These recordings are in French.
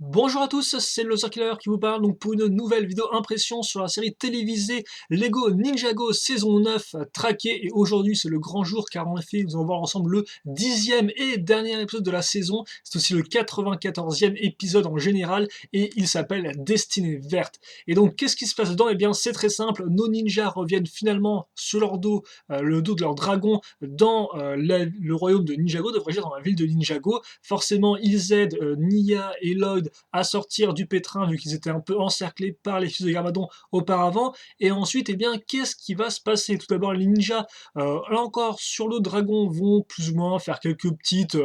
Bonjour à tous, c'est le Killer qui vous parle donc pour une nouvelle vidéo impression sur la série télévisée Lego Ninjago saison 9 traqué, et aujourd'hui c'est le grand jour car en effet nous allons voir ensemble le 10e et dernier épisode de la saison. C'est aussi le 94e épisode en général et il s'appelle Destinée Verte. Et donc qu'est-ce qui se passe dedans? Eh bien c'est très simple, nos ninjas reviennent finalement sur leur dos, le dos de leur dragon dans le royaume de Ninjago, devrais-je dire dans la ville de Ninjago. Forcément ils aident Nia et Lloyd à sortir du pétrin vu qu'ils étaient un peu encerclés par les fils de Garmadon auparavant. Et ensuite, eh bien, qu'est-ce qui va se passer? Tout d'abord, les ninjas, là encore, sur le dragon, vont plus ou moins faire quelques petites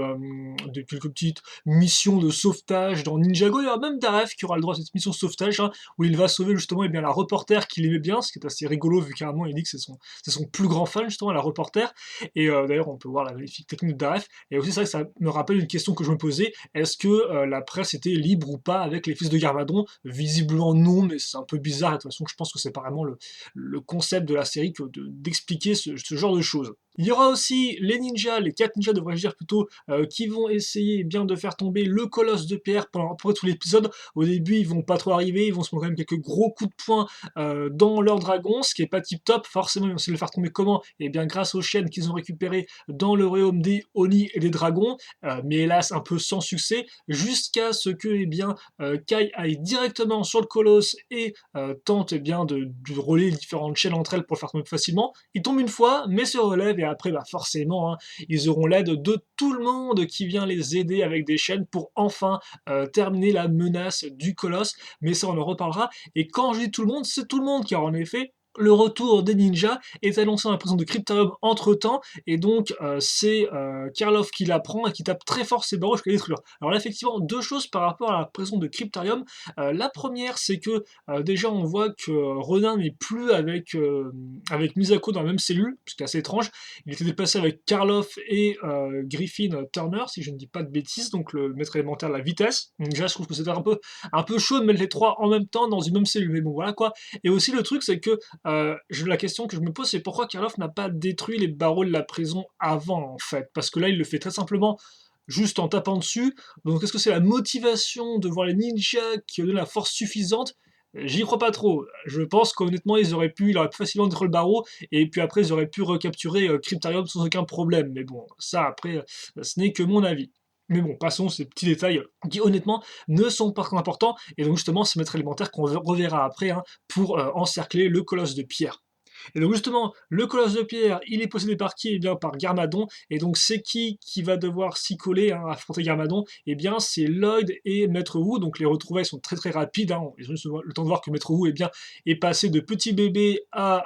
missions de sauvetage dans Ninjago. Il y aura même Daref qui aura le droit à cette mission de sauvetage, hein, où il va sauver justement eh bien, la reporter qu'il aimait bien, ce qui est assez rigolo vu carrément il dit que c'est son plus grand fan justement, la reporter. Et d'ailleurs, on peut voir la magnifique technique de Daref. Et aussi, ça me rappelle une question que je me posais, est-ce que la presse était libre ou pas avec les fils de Garmadon? Visiblement non, mais c'est un peu bizarre, et de toute façon je pense que c'est pas vraiment le concept de la série d'expliquer ce genre de choses. Il y aura aussi les ninjas, les 4 ninjas devrais-je dire plutôt, qui vont essayer bien de faire tomber le colosse de pierre pendant à peu près tout l'épisode. Au début ils vont pas trop arriver, ils vont se prendre quand même quelques gros coups de poing dans leur dragon, ce qui est pas tip top. Forcément ils vont essayer de le faire tomber comment? Et bien grâce aux chaînes qu'ils ont récupérées dans le royaume des Oni et des dragons, mais hélas un peu sans succès, jusqu'à ce que eh bien, Kai aille directement sur le colosse et tente eh bien, de relier les différentes chaînes entre elles pour le faire tomber plus facilement. Il tombe une fois, mais se relève, et après, bah, forcément, hein, ils auront l'aide de tout le monde qui vient les aider avec des chaînes pour enfin terminer la menace du colosse. Mais ça, on en reparlera. Et quand je dis tout le monde, c'est tout le monde, car en effet, le retour des ninjas est annoncé dans la prison de Cryptarium entre temps, et donc c'est Karloff qui la prend et qui tape très fort ses barreaux jusqu'à détruire. Alors là, effectivement, deux choses par rapport à la prison de Cryptarium. La première, c'est que déjà on voit que Ronin n'est plus avec Misako dans la même cellule, ce qui est assez étrange. Il était déplacé avec Karloff et Griffin Turner, si je ne dis pas de bêtises, donc le maître élémentaire de la vitesse. Donc déjà, je trouve que c'était un peu chaud de mettre les trois en même temps dans une même cellule, mais bon, voilà quoi. Et aussi, le truc, c'est que la question que je me pose, c'est pourquoi Karloff n'a pas détruit les barreaux de la prison avant, en fait. Parce que là, il le fait très simplement juste en tapant dessus. Donc, est-ce que c'est la motivation de voir les ninjas qui ont donné la force suffisante? J'y crois pas trop. Je pense qu'honnêtement, il aurait pu facilement détruire le barreau, et puis après, ils auraient pu recapturer Cryptarium sans aucun problème. Mais bon, ça, après, ce n'est que mon avis. Mais bon, passons ces petits détails qui, honnêtement, ne sont pas très importants. Et donc, justement, ce maître élémentaire qu'on reverra après, hein, pour encercler le colosse de pierre. Et donc justement, le colosse de pierre, il est possédé par qui? Eh bien par Garmadon. Et donc c'est qui va devoir s'y coller, hein, affronter Garmadon? Eh bien c'est Lloyd et Maître Wu. Donc les retrouvailles sont très très rapides, hein. Ils ont juste le temps de voir que Maître Wu, eh bien, est passé de petit bébé à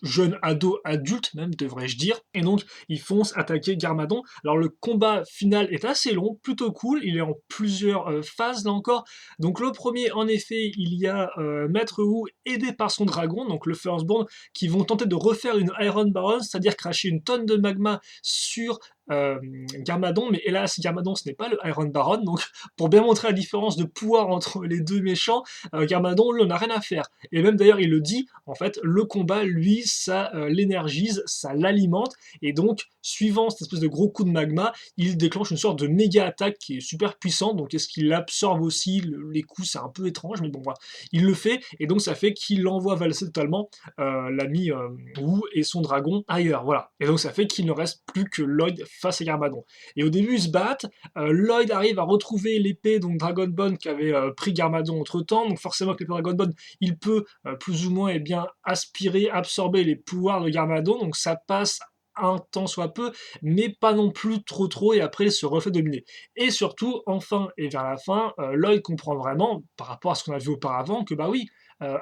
jeune ado adulte même, devrais-je dire. Et donc ils foncent attaquer Garmadon. Alors le combat final est assez long, plutôt cool. Il est en plusieurs phases là encore. Donc le premier, en effet, il y a Maître Wu aidé par son dragon, donc le Firstborn, qui vont tenter de refaire une Iron Baron, c'est-à-dire cracher une tonne de magma sur Garmadon, mais hélas, Garmadon, ce n'est pas le Iron Baron, donc pour bien montrer la différence de pouvoir entre les deux méchants, Garmadon, lui, on n'a rien à faire. Et même d'ailleurs, il le dit, en fait, le combat, lui, ça l'énergise, ça l'alimente, et donc, suivant cette espèce de gros coup de magma, il déclenche une sorte de méga attaque qui est super puissante, donc est-ce qu'il absorbe aussi les coups, c'est un peu étrange, mais bon, voilà. Il le fait, et donc ça fait qu'il envoie valser totalement l'ami Wu et son dragon ailleurs, voilà. Et donc ça fait qu'il ne reste plus que Lloyd face à Garmadon. Et au début, ils se battent, Lloyd arrive à retrouver l'épée, donc Dragon Bone, qu'avait pris Garmadon entre-temps, donc forcément avec l'épée Dragon Bone, il peut plus ou moins eh bien, aspirer, absorber les pouvoirs de Garmadon, donc ça passe un temps soit peu, mais pas non plus trop, et après il se refait dominer. Et surtout, enfin et vers la fin, Lloyd comprend vraiment, par rapport à ce qu'on a vu auparavant, que bah oui,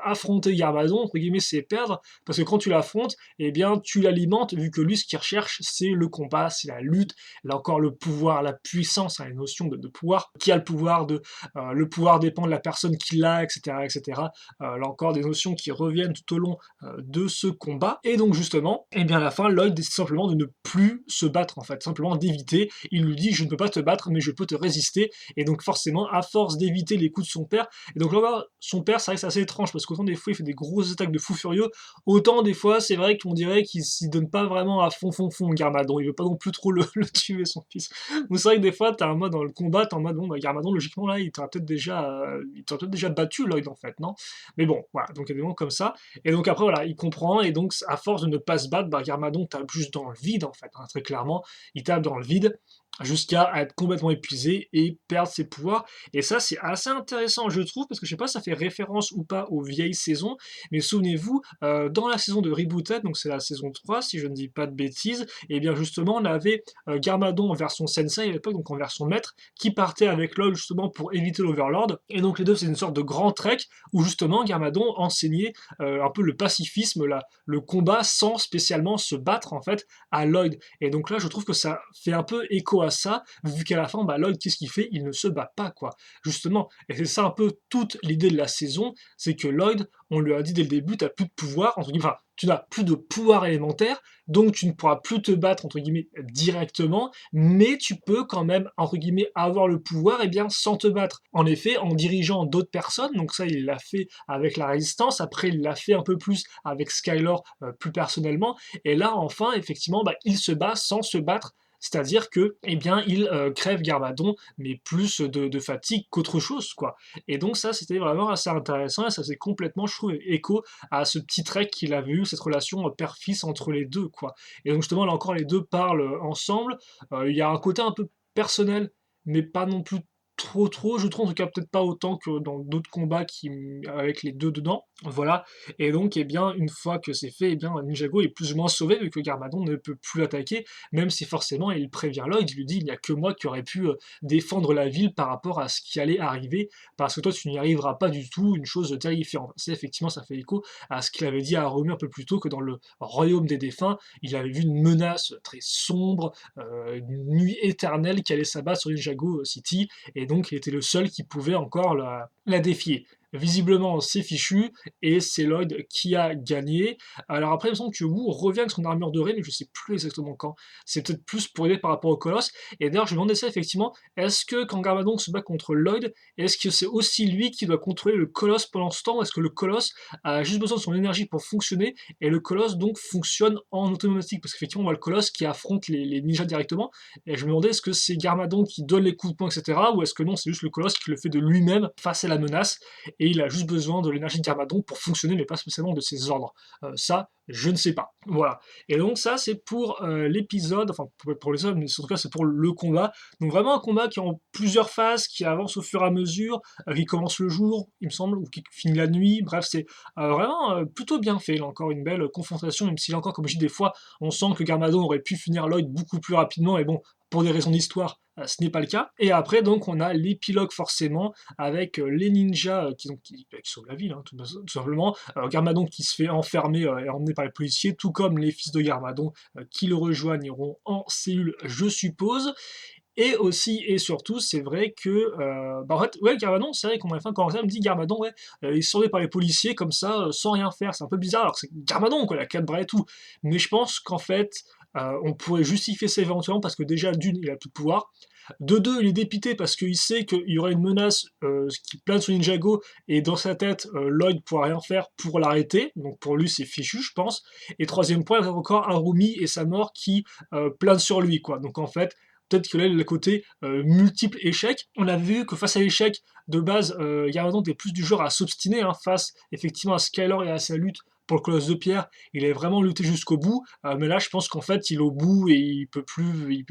affronter Garmadon, entre guillemets, c'est perdre, parce que quand tu l'affrontes, eh bien, tu l'alimentes, vu que lui, ce qu'il recherche, c'est le combat, c'est la lutte, là encore, le pouvoir, la puissance, hein, les notions de pouvoir, qui a le pouvoir dépend de la personne qui l'a, etc., etc. Là encore, des notions qui reviennent tout au long de ce combat, et donc, justement, eh bien, à la fin, Lloyd décide simplement de ne plus se battre, en fait, simplement d'éviter. Il lui dit, je ne peux pas te battre, mais je peux te résister, et donc, forcément, à force d'éviter les coups de son père, et donc là, son père, ça reste assez étrange étrange, parce qu'autant des fois il fait des grosses attaques de fou furieux, autant des fois c'est vrai qu'on dirait qu'il s'y donne pas vraiment à fond Garmadon, il veut pas non plus trop le tuer son fils. Donc c'est vrai que des fois t'as un mode dans le combat, t'es en mode bon bah Garmadon logiquement là il t'aurait peut-être déjà battu Lloyd en fait, non? Mais bon, voilà, donc il y a des moments comme ça, et donc après voilà, il comprend, et donc à force de ne pas se battre, bah Garmadon tape juste dans le vide en fait, hein, très clairement, il tape dans le vide, jusqu'à être complètement épuisé et perdre ses pouvoirs. Et ça, c'est assez intéressant, je trouve, parce que je sais pas si ça fait référence ou pas aux vieilles saisons, mais souvenez-vous, dans la saison de Rebooted, donc c'est la saison 3, si je ne dis pas de bêtises, et bien justement, on avait Garmadon en version Sensei à l'époque, donc en version maître, qui partait avec LOL justement pour éviter l'Overlord. Et donc les deux, c'est une sorte de grand trek où justement Garmadon enseignait un peu le pacifisme, le combat sans spécialement se battre en fait à Lloyd. Et donc là, je trouve que ça fait un peu écho à ça, vu qu'à la fin, bah, Lloyd, qu'est-ce qu'il fait? Il ne se bat pas, quoi. Justement. Et c'est ça un peu toute l'idée de la saison, c'est que Lloyd, on lui a dit dès le début, t'as plus de pouvoir, entre guillemets, enfin, tu n'as plus de pouvoir élémentaire, donc tu ne pourras plus te battre, entre guillemets, directement, mais tu peux quand même, entre guillemets, avoir le pouvoir, et bien, sans te battre. En effet, en dirigeant d'autres personnes, donc ça, il l'a fait avec la Résistance, après, il l'a fait un peu plus avec Skylor, plus personnellement, et là, enfin, effectivement, bah, il se bat sans se battre, c'est-à-dire que, eh bien, il crève Garmadon, mais plus de fatigue qu'autre chose, quoi. Et donc ça, c'était vraiment assez intéressant, et ça faisait complètement, je trouve, écho à ce petit trait qu'il avait eu, cette relation père-fils entre les deux, quoi. Et donc justement, là encore, les deux parlent ensemble. Il y a un côté un peu personnel, mais pas non plus trop, je trouve, en tout cas peut-être pas autant que dans d'autres combats avec les deux dedans. Voilà. Et donc, eh bien, une fois que c'est fait, eh bien, Ninjago est plus ou moins sauvé, vu que Garmadon ne peut plus attaquer, même si forcément il prévient Lloyd, il lui dit il n'y a que moi qui aurais pu défendre la ville par rapport à ce qui allait arriver, parce que toi tu n'y arriveras pas du tout, une chose terrifiante. C'est effectivement, ça fait écho à ce qu'il avait dit à Romu un peu plus tôt, que dans le royaume des défunts, il avait vu une menace très sombre, une nuit éternelle qui allait s'abattre sur Ninjago City, et donc il était le seul qui pouvait encore la défier. Visiblement, c'est fichu, et c'est Lloyd qui a gagné. Alors après, il me semble que Wu revient avec son armure dorée, mais je sais plus exactement quand. C'est peut-être plus pour aider par rapport au Colosse. Et d'ailleurs, je me demandais ça effectivement, est-ce que quand Garmadon se bat contre Lloyd, est-ce que c'est aussi lui qui doit contrôler le Colosse pendant ce temps, ou est-ce que le Colosse a juste besoin de son énergie pour fonctionner, et le Colosse donc fonctionne en automatique? Parce qu'effectivement, on voit le Colosse qui affronte les ninjas directement, et je me demandais, est-ce que c'est Garmadon qui donne les coups de poing, etc., ou est-ce que non, c'est juste le Colosse qui le fait de lui-même face à la menace, et il a juste besoin de l'énergie de Garmadon pour fonctionner, mais pas spécialement de ses ordres. Ça, je ne sais pas. Voilà. Et donc ça, c'est pour l'épisode, enfin pour les hommes, mais en tout cas c'est pour le combat. Donc vraiment un combat qui est en plusieurs phases, qui avance au fur et à mesure, qui commence le jour, il me semble, ou qui finit la nuit. Bref, c'est vraiment plutôt bien fait. Là encore une belle confrontation, même si là encore, comme je dis, des fois, on sent que Garmadon aurait pu finir Lloyd beaucoup plus rapidement, et bon, pour des raisons d'histoire, ce n'est pas le cas. Et après, donc, on a l'épilogue forcément, avec les ninjas qui sauvent la ville, hein, tout simplement. Garmadon qui se fait enfermer et emmener par les policiers, tout comme les fils de Garmadon qui le rejoigneront en cellule, je suppose. Et aussi et surtout, c'est vrai que, bah, en fait, ouais, Garmadon, c'est vrai qu'on m'a fait un commentaire, il me dit: «Garmadon, ouais, il se sauvé par les policiers comme ça, sans rien faire». C'est un peu bizarre, alors que c'est Garmadon, quoi, il a 4 bras et tout. Mais je pense qu'en fait, on pourrait justifier ça éventuellement parce que déjà, d'une, il a plus de pouvoir. De deux, il est dépité parce qu'il sait qu'il y aura une menace qui plane sur Ninjago, et dans sa tête, Lloyd pourra rien faire pour l'arrêter. Donc pour lui, c'est fichu, je pense. Et troisième point, il y a encore Harumi et sa mort qui planent sur lui, quoi. Donc en fait, peut-être que là, le côté multiple échec. On a vu que face à l'échec, de base, Yamato était plus du genre à s'obstiner, hein, face effectivement à Skylar et à sa lutte pour le colosse de pierre. Il a vraiment lutté jusqu'au bout, mais là, je pense qu'en fait, il est au bout et il peut plus.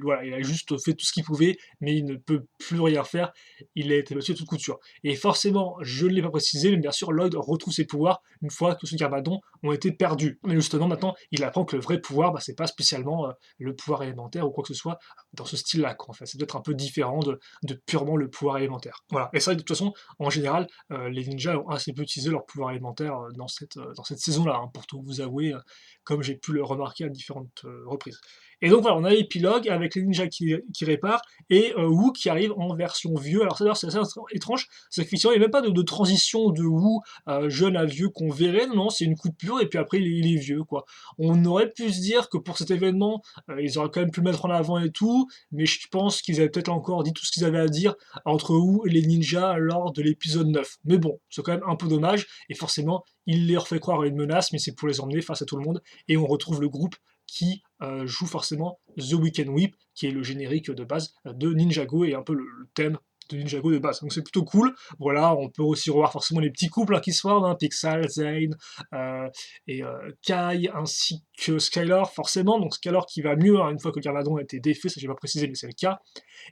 Voilà, il a juste fait tout ce qu'il pouvait, mais il ne peut plus rien faire. Il a été battu à toute couture. Et forcément, je ne l'ai pas précisé, mais bien sûr, Lloyd retrouve ses pouvoirs une fois que ceux d'Armadon ont été perdus. Mais justement, maintenant, il apprend que le vrai pouvoir, bah, c'est pas spécialement le pouvoir élémentaire ou quoi que ce soit dans ce style-là, quoi. En fait, c'est peut-être un peu différent de purement le pouvoir élémentaire. Voilà. Et c'est vrai que de toute façon, en général, les ninjas ont assez peu utilisé leur pouvoir élémentaire dans cette saison-là, hein, pour tout vous avouer, comme j'ai pu le remarquer à différentes reprises. Et donc voilà, on a l'épilogue avec les ninjas qui réparent, et Wu qui arrive en version vieux. Alors ça, d'ailleurs, c'est assez étrange, c'est qu'effectivement, il n'y a même pas de transition de Wu jeune à vieux qu'on verrait, non, c'est une coupure, et puis après, il est vieux, quoi. On aurait pu se dire que pour cet événement, ils auraient quand même pu le mettre en avant et tout, mais je pense qu'ils avaient peut-être encore dit tout ce qu'ils avaient à dire entre Wu et les ninjas lors de l'épisode 9. Mais bon, c'est quand même un peu dommage, et forcément, il les refait croire à une menace, mais c'est pour les emmener face à tout le monde, et on retrouve le groupe qui joue forcément The Weekend Whip, qui est le générique de base de Ninjago, et un peu le thème de Ninjago de base. Donc c'est plutôt cool. Voilà, on peut aussi revoir forcément les petits couples qui se forment, hein, Pixel, Zane et Kai, ainsi que Skylar, forcément. Donc Skylar qui va mieux, hein, une fois que Garmadon a été défait, ça j'ai pas précisé, mais c'est le cas.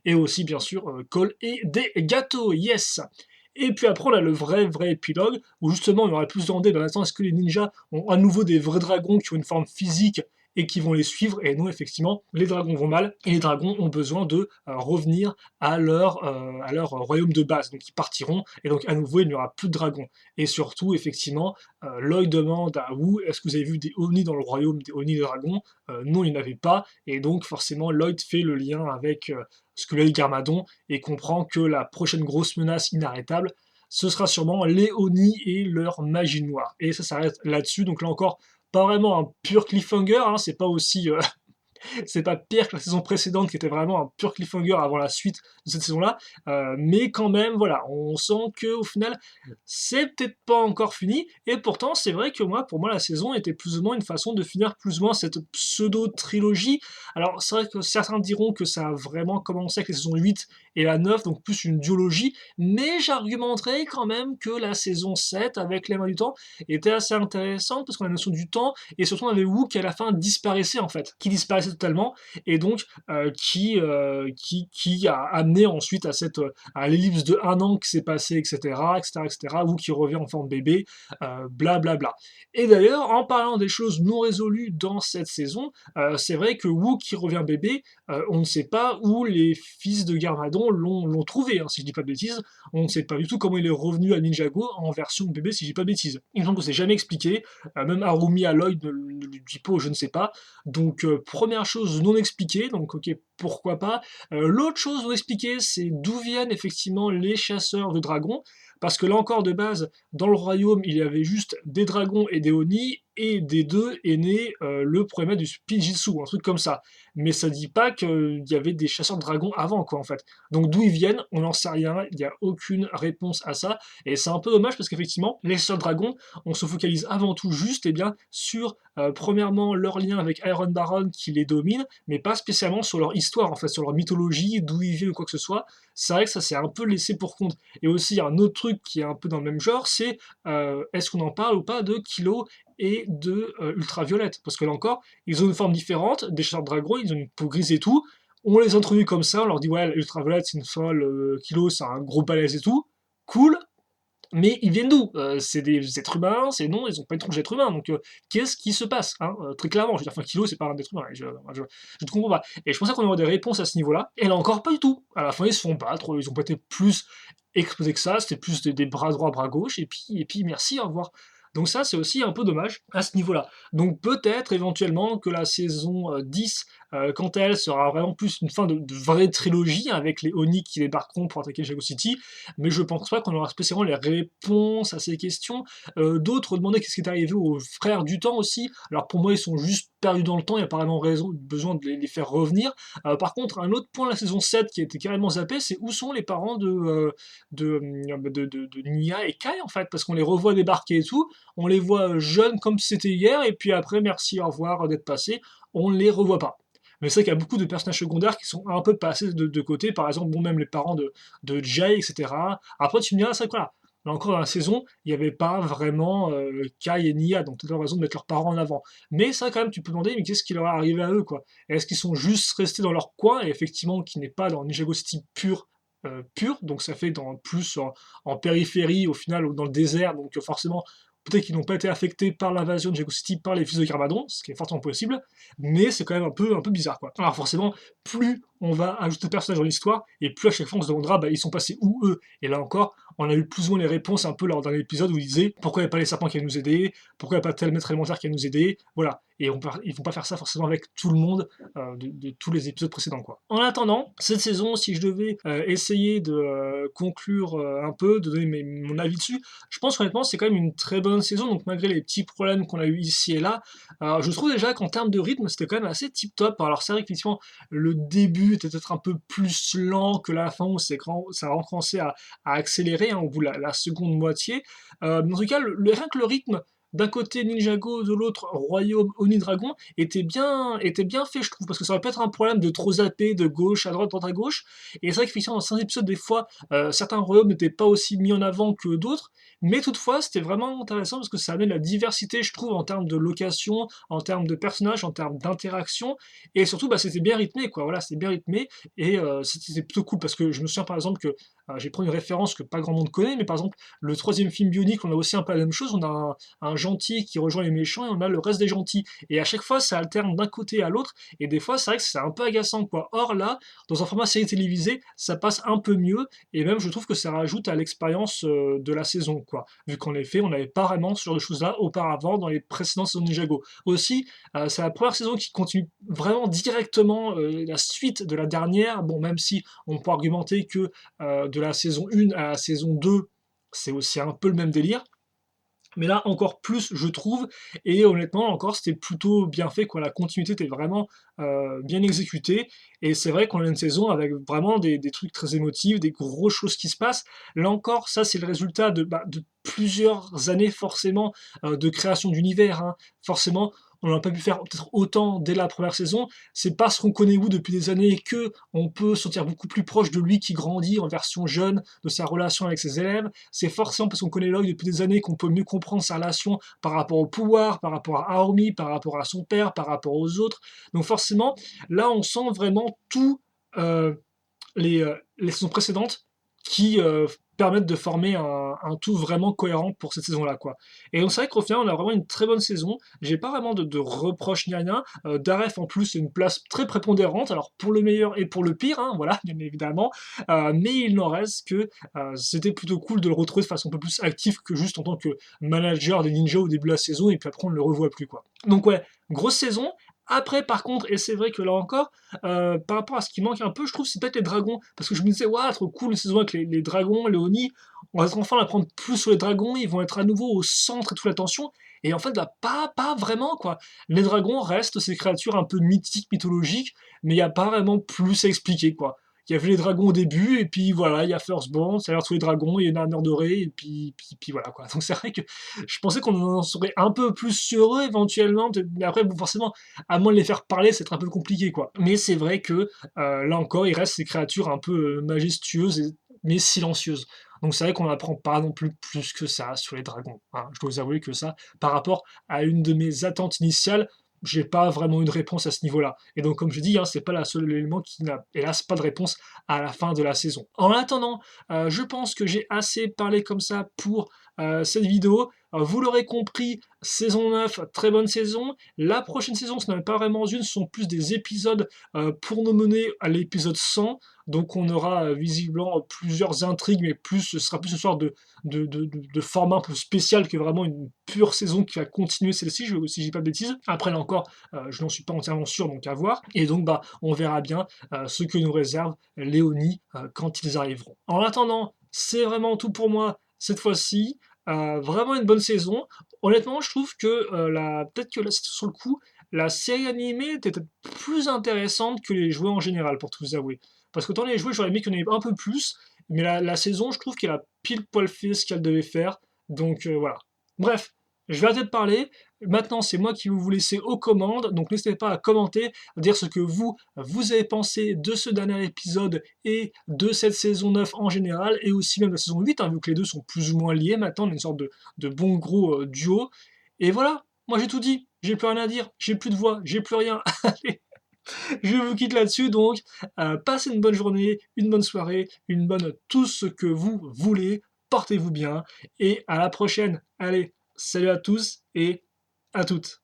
Et aussi, bien sûr, Cole et des gâteaux, yes. Et puis après, on a le vrai épilogue, où justement, on aurait pu se demander, ben attends, est-ce que les ninjas ont à nouveau des vrais dragons qui ont une forme physique et qui vont les suivre? Et non, effectivement, les dragons vont mal, et les dragons ont besoin de revenir à leur royaume de base. Donc ils partiront, et donc à nouveau, il n'y aura plus de dragons. Et surtout, effectivement, Lloyd demande à Wu, est-ce que vous avez vu des Oni dans le royaume des Oni des dragons? Non, il n'y en avait pas, et donc forcément, Lloyd fait le lien avec ce que l'œil Garmadon, et comprend que la prochaine grosse menace inarrêtable, ce sera sûrement les Oni et leur magie noire. Et ça s'arrête là-dessus, donc là encore, pas vraiment un pur cliffhanger, hein, c'est pas aussi c'est pas pire que la saison précédente qui était vraiment un pur cliffhanger avant la suite de cette saison-là, mais quand même, voilà, on sent que au final, c'est peut-être pas encore fini, et pourtant, c'est vrai que moi, pour moi, la saison était plus ou moins une façon de finir plus ou moins cette pseudo-trilogie. Alors, c'est vrai que certains diront que ça a vraiment commencé avec la saison 8 et la 9, donc plus une duologie, mais j'argumenterais quand même que la saison 7, avec les mains du temps, était assez intéressante, parce qu'on a la notion du temps, et surtout on avait Wu qui à la fin disparaissait en fait, qui disparaissait totalement, et donc qui a amené ensuite à cette à l'ellipse de un an qui s'est passé, etc., etc., etc., Wu qui revient en forme bébé, bla bla bla. Et d'ailleurs, en parlant des choses non résolues dans cette saison, c'est vrai que Wu qui revient bébé, on ne sait pas où les fils de Garmadon l'ont trouvé, hein, si je dis pas de bêtises. On ne sait pas du tout comment il est revenu à Ninjago en version bébé, si je dis pas de bêtises. Il me semble que c'est jamais expliqué, même Harumi à Lloyd ne lui dit pas, je ne sais pas. Donc première chose non expliquée, donc ok, pourquoi pas. L'autre chose non expliquée, c'est d'où viennent effectivement les chasseurs de dragons, parce que là encore de base, dans le royaume, il y avait juste des dragons et des Oni, et des deux est né le premier du Spinjitzu, un truc comme ça. Mais ça dit pas qu'il y avait des chasseurs de dragons avant, quoi, en fait. Donc d'où ils viennent, on n'en sait rien, il n'y a aucune réponse à ça, et c'est un peu dommage parce qu'effectivement, les chasseurs de dragons, on se focalise avant tout juste bien, sur, premièrement, leur lien avec Iron Baron qui les domine, mais pas spécialement sur leur histoire, en fait, sur leur mythologie, d'où ils viennent ou quoi que ce soit. C'est vrai que ça s'est un peu laissé pour compte. Et aussi, un autre truc qui est un peu dans le même genre, c'est est-ce qu'on en parle ou pas de Kilo et de Ultraviolette? Parce que là encore, ils ont une forme différente, des chasseurs de dragons, ils ont une peau grise et tout. On les introduit comme ça, on leur dit ouais, Ultraviolette c'est une folle, Kilo c'est un gros balèze et tout. Cool, mais ils viennent d'où? C'est des êtres humains, c'est non, ils ont pas une tronche d'être humain, donc qu'est-ce qui se passe, hein? Très clairement, je veux dire, enfin, Kilo, c'est pas un être humain, je ne comprends pas. Et je pensais qu'on aurait des réponses à ce niveau-là, et là encore, pas du tout. À la fin, ils se font battre, ils ont pas été plus exposés que ça, c'était plus des bras droits, bras gauche, et puis merci, au revoir. Donc ça, c'est aussi un peu dommage à ce niveau-là. Donc peut-être éventuellement que la saison 10, quant à elle, sera vraiment plus une fin de vraie trilogie, avec les Oni qui débarqueront pour attaquer Jago City, mais je pense pas qu'on aura spécialement les réponses à ces questions. D'autres demandaient qu'est-ce qui est arrivé aux frères du temps aussi. Alors pour moi, ils sont juste perdus dans le temps, il n'y a pas vraiment besoin de les faire revenir. Par contre, un autre point de la saison 7 qui a été carrément zappé, c'est où sont les parents de Nia et Kai en fait, parce qu'on les revoit débarquer et tout, on les voit jeunes comme si c'était hier, et puis après, merci, au revoir d'être passés, on les revoit pas. Mais c'est vrai qu'il y a beaucoup de personnages secondaires qui sont un peu passés de côté, par exemple, bon, même les parents de Jay, etc. Après, tu me diras, c'est quoi là? Là encore, dans la saison, il n'y avait pas vraiment Kai et Nia, donc tu as raison de mettre leurs parents en avant. Mais ça, quand même, tu peux demander, mais qu'est-ce qui leur est arrivé à eux, quoi? Est-ce qu'ils sont juste restés dans leur coin, et effectivement, qui n'est pas dans Ninjago City pur, donc ça fait plus en périphérie, au final, ou dans le désert, donc forcément, peut-être qu'ils n'ont pas été affectés par l'invasion de Jago City par les fils de Garmadon, ce qui est fortement possible, mais c'est quand même un peu bizarre, quoi. Alors forcément, plus on va ajouter de personnages dans l'histoire, et plus à chaque fois on se demandera, bah, ils sont passés où eux? Et là encore, on a eu plus ou moins les réponses un peu lors d'un épisode où ils disaient pourquoi il n'y a pas les serpents qui viennent nous aider, pourquoi il n'y a pas tel maître élémentaire qui vient nous aider, voilà. Et ils vont pas faire ça forcément avec tout le monde de tous les épisodes précédents, quoi. En attendant, cette saison, si je devais essayer de conclure un peu, de donner mon avis dessus, je pense qu'honnêtement, c'est quand même une très bonne saison, donc malgré les petits problèmes qu'on a eu ici et là, je trouve déjà qu'en termes de rythme, c'était quand même assez tip-top. Alors c'est vrai qu'effectivement, le début était peut-être un peu plus lent que la fin, où ça a recommencé à accélérer hein, au bout de la seconde moitié. Mais en tout cas, rien que le rythme d'un côté Ninjago, de l'autre Royaume Oni Dragon, était bien fait, je trouve, parce que ça aurait pu être un problème de trop zapper de gauche à droite à gauche. Et c'est vrai qu'effectivement, dans certains épisodes, des fois, certains royaumes n'étaient pas aussi mis en avant que d'autres, mais toutefois, c'était vraiment intéressant parce que ça amenait de la diversité, je trouve, en termes de location, en termes de personnages, en termes d'interaction, et surtout, bah, c'était bien rythmé, quoi. Voilà, c'était bien rythmé, et c'était plutôt cool parce que je me souviens par exemple que, j'ai pris une référence que pas grand monde connaît, mais par exemple, le troisième film Bionic, on a aussi un peu la même chose, on a un gentil qui rejoint les méchants et on a le reste des gentils. Et à chaque fois, ça alterne d'un côté à l'autre, et des fois, c'est vrai que c'est un peu agaçant, quoi. Or là, dans un format série télévisée, ça passe un peu mieux, et même je trouve que ça rajoute à l'expérience de la saison, quoi. Vu qu'en effet, on n'avait pas vraiment ce genre de choses-là auparavant dans les précédentes saisons de Ninjago. Aussi, c'est la première saison qui continue vraiment directement la suite de la dernière. Bon, même si on peut argumenter que de la saison 1 à la saison 2, c'est aussi un peu le même délire. Mais là, encore plus, je trouve, et honnêtement, encore, c'était plutôt bien fait, quoi. La continuité était vraiment bien exécutée, et c'est vrai qu'on a une saison avec vraiment des trucs très émotifs, des grosses choses qui se passent. Là encore, ça, c'est le résultat de plusieurs années, forcément, de création d'univers, hein. Forcément, on n'a pas pu faire peut-être autant dès la première saison. C'est parce qu'on connaît Wu depuis des années que on peut se sentir beaucoup plus proche de lui qui grandit en version jeune, de sa relation avec ses élèves. C'est forcément parce qu'on connaît Lloyd depuis des années qu'on peut mieux comprendre sa relation par rapport au pouvoir, par rapport à Aomi, par rapport à son père, par rapport aux autres. Donc forcément, là, on sent vraiment tout euh, les saisons précédentes qui permettent de former un tout vraiment cohérent pour cette saison-là, quoi. Et donc c'est vrai qu'au final, on a vraiment une très bonne saison. J'ai pas vraiment de reproches ni rien. Daref, en plus, c'est une place très prépondérante, alors pour le meilleur et pour le pire, hein, voilà, bien évidemment. Mais il n'en reste que c'était plutôt cool de le retrouver de façon un peu plus active que juste en tant que manager des ninjas au début de la saison, et puis après on ne le revoit plus, quoi. Donc ouais, grosse saison. Après, par contre, et c'est vrai que là encore, par rapport à ce qui manque un peu, je trouve, c'est peut-être les dragons. Parce que je me disais, waouh, trop cool une saison avec les dragons, les Oni. On va enfin apprendre plus sur les dragons, ils vont être à nouveau au centre et toute l'attention. Et en fait, bah, pas vraiment, quoi. Les dragons restent ces créatures un peu mythiques, mythologiques, mais il n'y a pas vraiment plus à expliquer, quoi. Il y avait les dragons au début, et puis voilà, il y a Firstborn, ça a l'air tous les dragons, il y a une armure dorée, et puis voilà, quoi. Donc c'est vrai que je pensais qu'on en saurait un peu plus sur eux, éventuellement, mais après, bon, forcément, à moins de les faire parler, c'est un peu compliqué, quoi. Mais c'est vrai que, là encore, il reste ces créatures un peu majestueuses, mais silencieuses. Donc c'est vrai qu'on n'apprend pas non plus que ça sur les dragons, hein. Je dois vous avouer que ça, par rapport à une de mes attentes initiales, j'ai pas vraiment une réponse à ce niveau-là. Et donc, comme je dis, hein, c'est pas la seule élément qui n'a, hélas, pas de réponse à la fin de la saison. En attendant, je pense que j'ai assez parlé comme ça pour cette vidéo. Vous l'aurez compris, saison 9, très bonne saison. La prochaine saison, ce n'est pas vraiment une, ce sont plus des épisodes pour nous mener à l'épisode 100. Donc on aura visiblement plusieurs intrigues, mais ce sera plus une sorte de format un peu spécial que vraiment une pure saison qui va continuer celle-ci, si je dis pas de bêtises. Après là encore, je n'en suis pas entièrement sûr, donc à voir. Et donc bah on verra bien ce que nous réserve Léonie quand ils arriveront. En attendant, c'est vraiment tout pour moi cette fois-ci. Vraiment une bonne saison. Honnêtement, je trouve que peut-être que là, sur le coup, la série animée était peut-être plus intéressante que les jouets en général, pour tout vous avouer. Parce que dans les jouets, j'aurais aimé qu'il y en ait un peu plus, mais la saison, je trouve qu'elle a pile poil fait ce qu'elle devait faire. Donc voilà. Bref, je vais arrêter de parler. Maintenant, c'est moi qui vais vous laisser aux commandes, donc n'hésitez pas à commenter, à dire ce que vous avez pensé de ce dernier épisode et de cette saison 9 en général, et aussi même de la saison 8, hein, vu que les deux sont plus ou moins liés maintenant, on a une sorte de bon gros duo. Et voilà, moi j'ai tout dit, j'ai plus rien à dire, j'ai plus de voix, j'ai plus rien. Allez, je vous quitte là-dessus, donc passez une bonne journée, une bonne soirée, une bonne tout ce que vous voulez, portez-vous bien, et à la prochaine. Allez, salut à tous et à toutes.